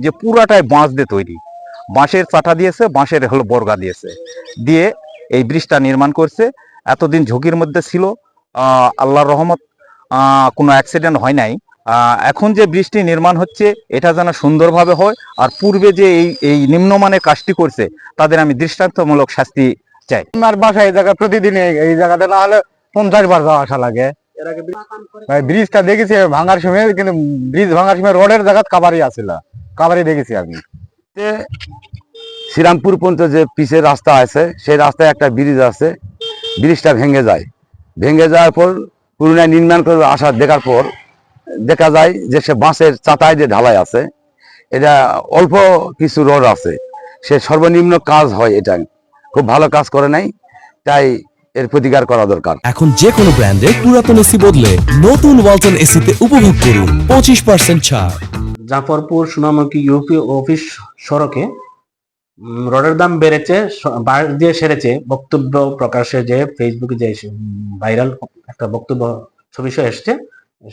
যে পুরাটাই বাঁশ দিয়ে তৈরি, বাঁশের চাটা দিয়েছে, বাঁশের হলো বর্গা দিয়েছে, দিয়ে এই ব্রিজটা নির্মাণ করছে। এতদিন ঝুঁকির মধ্যে ছিল, আল্লাহর রহমত কোনো অ্যাক্সিডেন্ট হয় নাই। এখন যে ব্রিজটি নির্মাণ হচ্ছে এটা যেন সুন্দরভাবে হয়, আর পূর্বে যে এই নিম্নমানের কাজটি করছে তাদের আমি দৃষ্টান্তমূলক শাস্তি চাই। আমার বাসা এই জায়গা প্রতিদিন এই জায়গাতে না হলে 50 বার যাওয়া আসা লাগে। ব্রিজটা দেখেছি ভাঙার সময়, কিন্তু ব্রিজ ভাঙার সময় রোডের জায়গা কাবারি আছিল, কাবারি দেখেছি আমি। শ্রীরামপুর পর্যন্ত যে পিচের রাস্তা আছে সেই রাস্তায় একটা ব্রিজ আছে, ব্রিজটা ভেঙে যায়। ভেঙে যাওয়ার পর পুনরায় নির্মাণ করে আসা দেখার পর দেখা যায় যে সে বাঁশের চাতায় যে ঢালাই আছে, এটা অল্প কিছু রড আছে, সে সর্বনিম্ন কাজ হয়, এটা খুব ভালো কাজ করে নাই, তাই এর প্রতিকার করা দরকার। এখন যে কোনো ব্র্যান্ডের পুরাতন এসি বদলে নতুন ওয়ালটন এসিতে উপভোগ করুন 25% ছাড়। জাফরপুর সোনামুখী ইউপি অফিস সড়কে রডের দাম বেড়েছে, বাঁশ দিয়ে সেরেছে বক্তব্য প্রকাশে যে ফেসবুকে যে ভাইরাল একটা বক্তব্য ছবি এসেছে,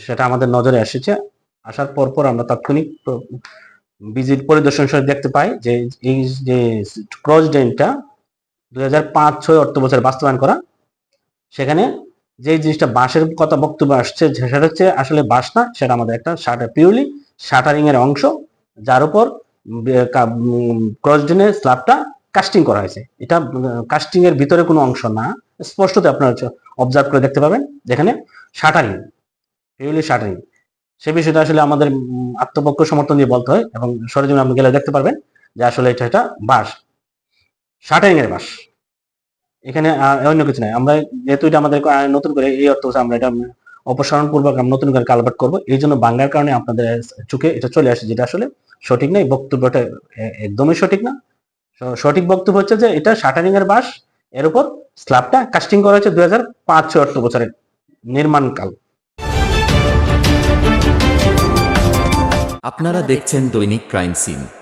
সেটা আমাদের নজরে এসেছে। আসার পর আমরা তাৎক্ষণিক ভিজিট পরিদর্শন সহ দেখতে পাই যে এই যে ক্রস ড্রেনটা 2005-06 অর্থ বছরে বাস্তবায়ন করা, সেখানে যে জিনিসটা বাঁশের কথা বক্তব্য আসছে সেটা হচ্ছে আসলে বাঁশ না, সেটা আমাদের একটা পিওরলি শাটারিং এর অংশ, যার উপর ক্রস ড্রেনের স্ল্যাবটা কাস্টিং করা হয়েছে। এটা কাস্টিং এর ভিতরে কোনো অংশ না, স্পষ্টত আপনারা অবজার্ভ করে দেখতে পাবেন যেখানে শাটারিং, পিওরলি শাটারিং। সে বিষয়টা আসলে আমাদের আত্মপক্ষ সমর্থন দিয়ে বলতে হয়, এবং সরেজমিনে আপনি গেলে দেখতে পারবেন যে আসলে এটা বাঁশ, শাটারিং এর বাঁশ, এখানে অন্য কিছু নাই। আমরা যেহেতু এটা আমাদের নতুন করে এই অর্থ আমরা এটা অপসারণ পূর্বক আমরা নতুন করে কালভার্ট করবো, এই জন্য বাংলার কারণে আপনাদের চোখে এটা চলে আসে, যেটা আসলে সঠিক না। এই বক্তব্যটা একদমই সঠিক না। সঠিক বক্তব্য হচ্ছে যে এটা শাটারিং এর বাঁশ, এর উপর স্ল্যাবটা কাস্টিং করা হয়েছে 2005-06 অর্থ বছরের নির্মাণ কাল। আপনারা দেখছেন দৈনিক ক্রাইম সিন।